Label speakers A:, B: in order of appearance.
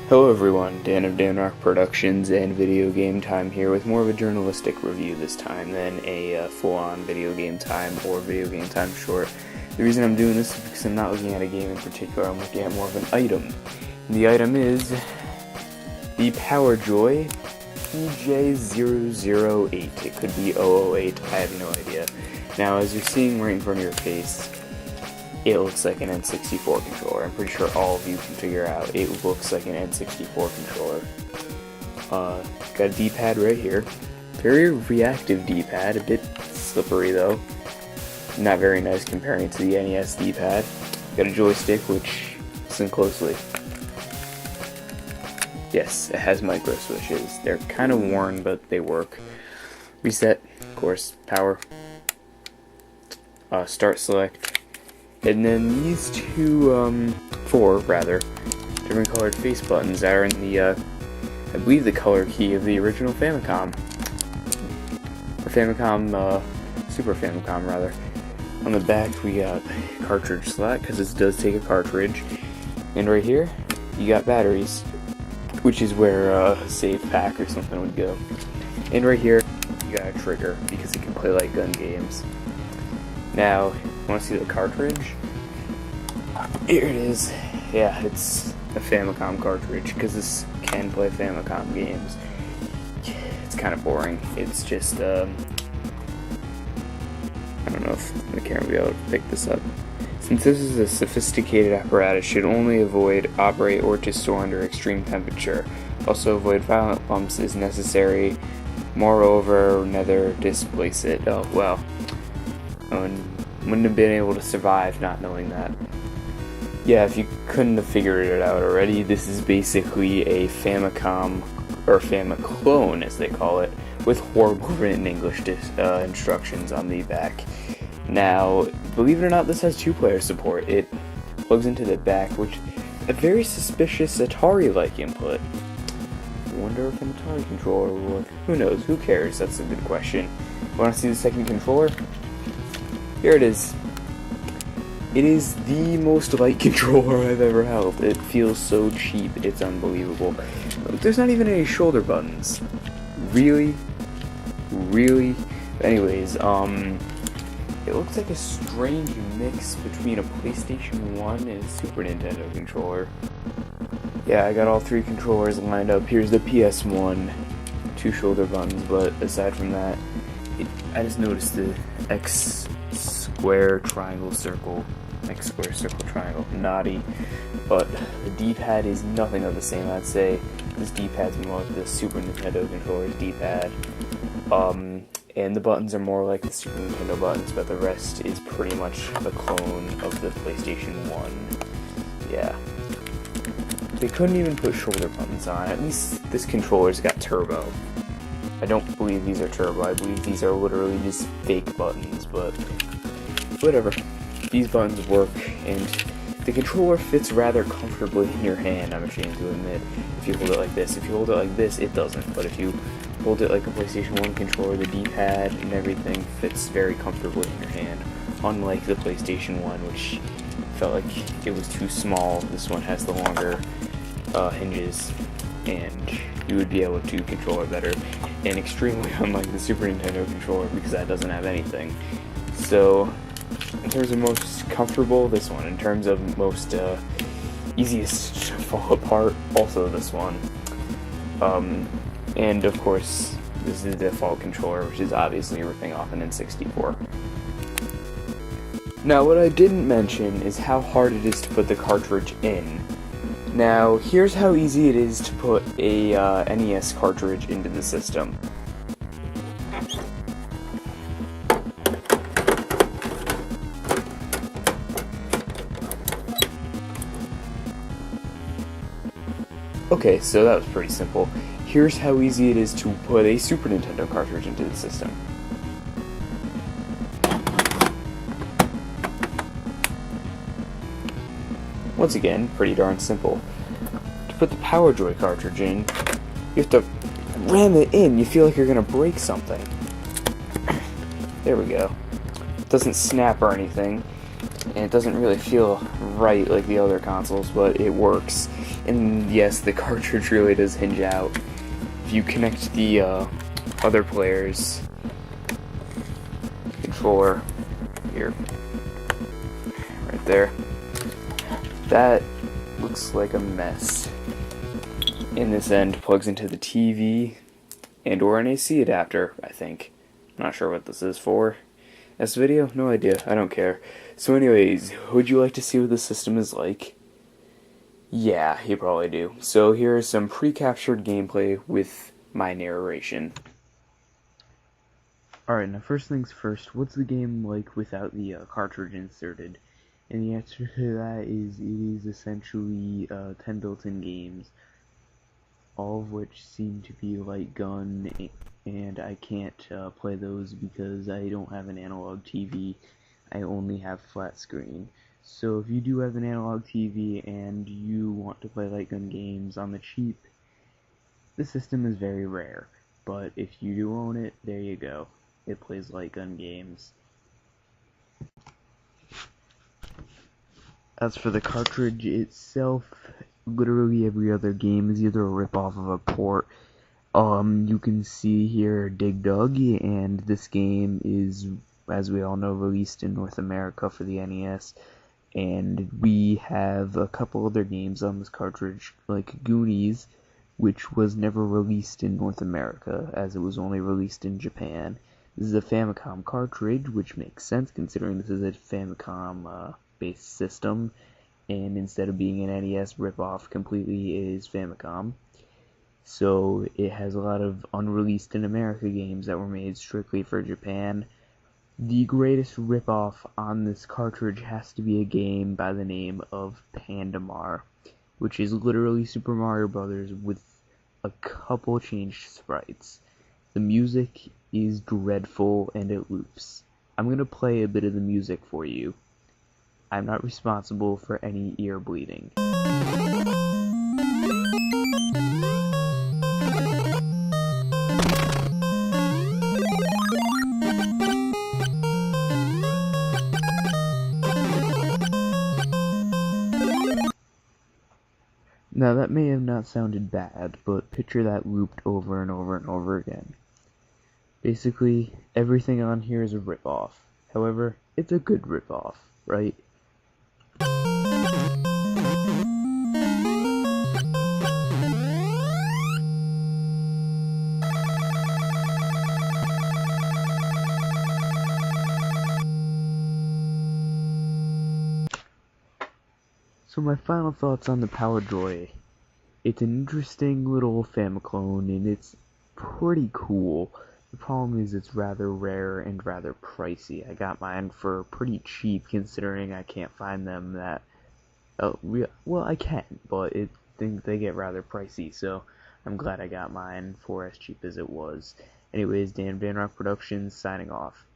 A: Hello everyone, Dan of Danrock Productions and Video Game Time here with more of a journalistic review this time than a full-on video game time or video game time short. The reason I'm doing this is because I'm not looking at a game in particular, I'm looking at more of an item. And the item is the PJ-008. PJ-008. It could be 008, I have no idea. Now, as you're seeing right in front of your face, it looks like an N64 controller. I'm pretty sure all of you can figure out it looks like an N64 controller. Got a D-pad right here. Very reactive D-pad, a bit slippery though. Not very nice comparing to the NES D-pad. Got a joystick, which, listen closely. Yes, it has micro switches. They're kind of worn, but they work. Reset, of course, power. Start select. And then these four different colored face buttons that are in the, I believe the color key of the original Famicom. Or Famicom, Super Famicom rather. On the back we got cartridge slot, because this does take a cartridge. And right here, you got batteries, which is where a save pack or something would go. And right here, you got a trigger, because it can play like gun games. Now, want to see the cartridge? Here it is. Yeah, it's a Famicom cartridge, because this can play Famicom games. It's kind of boring. It's just, I don't know if the camera will be able to pick this up. Since this is a sophisticated apparatus, should only operate or to store under extreme temperature. Also avoid violent bumps is necessary. Moreover, neither displace it. Oh, well. Wouldn't have been able to survive not knowing that. Yeah, if you couldn't have figured it out already, this is basically a Famicom, or Famiclone as they call it, with horrible written English instructions on the back. Now, believe it or not, this has 2-player support. It plugs into the back, which a very suspicious Atari-like input. I wonder if an Atari controller will work. Who knows? Who cares? That's a good question. Want to see the second controller? Here it is. It is the most light controller I've ever held. It feels so cheap, it's unbelievable. Look, there's not even any shoulder buttons. Really? Really? Anyways, it looks like a strange mix between a PlayStation 1 and a Super Nintendo controller. Yeah, I got all 3 controllers lined up. Here's the PS1. 2 shoulder buttons, but aside from that, I just noticed the X square triangle circle, X square circle triangle, naughty, but the D-pad is nothing of the same. I'd say this D-pad's more like the Super Nintendo controller's D-pad, and the buttons are more like the Super Nintendo buttons, but the rest is pretty much the clone of the PlayStation 1. Yeah. They couldn't even put shoulder buttons on. At least this controller's got turbo. I don't believe these are turbo, I believe these are literally just fake buttons, but whatever. These buttons work, and the controller fits rather comfortably in your hand, I'm ashamed to admit, if you hold it like this. If you hold it like this, it doesn't, but if you hold it like a PlayStation 1 controller, the D-pad and everything fits very comfortably in your hand, unlike the PlayStation 1, which felt like it was too small. This one has the longer hinges, and you would be able to control it better, and extremely unlike the Super Nintendo controller, because that doesn't have anything. So, in terms of most comfortable, this one. In terms of most easiest to fall apart, also this one. And of course, this is the default controller, which is obviously ripping off an N64. Now, what I didn't mention is how hard it is to put the cartridge in. Now, here's how easy it is to put a NES cartridge into the system. Okay, so that was pretty simple. Here's how easy it is to put a Super Nintendo cartridge into the system. Once again, pretty darn simple. To put the Power Joy cartridge in, you have to ram it in. You feel like you're gonna break something. There we go. It doesn't snap or anything. and it doesn't really feel right like the other consoles, but it works. And yes, the cartridge really does hinge out. If you connect the other player's controller here, right there, that looks like a mess. And this end plugs into the TV and or an AC adapter, I think. I'm not sure what this is for. This video? No idea. I don't care. So anyways, would you like to see what the system is like? Yeah, you probably do. So here is some pre-captured gameplay with my narration. Alright, now first things first, what's the game like without the cartridge inserted? And the answer to that is it is essentially 10 built-in games, all of which seem to be light gun, and I can't play those because I don't have an analog TV. I only have flat screen. So if you do have an analog TV and you want to play light gun games on the cheap, the system is very rare. But if you do own it, there you go. It plays light gun games. As for the cartridge itself, literally every other game is either a rip-off of a port. You can see here Dig Dug, and this game is, as we all know, released in North America for the NES. And we have a couple other games on this cartridge, like Goonies, which was never released in North America, as it was only released in Japan. This is a Famicom cartridge, which makes sense considering this is a Famicom-based system, and instead of being an NES ripoff completely, it is Famicom. So it has a lot of unreleased in America games that were made strictly for Japan. The greatest ripoff on this cartridge has to be a game by the name of Pandamar, which is literally Super Mario Bros. With a couple changed sprites. The music is dreadful and it loops. I'm going to play a bit of the music for you. I'm not responsible for any ear bleeding. Now that may have not sounded bad, but picture that looped over and over and over again. Basically, everything on here is a ripoff. However, it's a good ripoff, right? So my final thoughts on the Power Joy. It's an interesting little Famiclone, and it's pretty cool. The problem is it's rather rare and rather pricey. I got mine for pretty cheap considering I can't find them that... well, I can, but they get rather pricey, so I'm glad I got mine for as cheap as it was. Anyways, Dan Van Rock Productions signing off.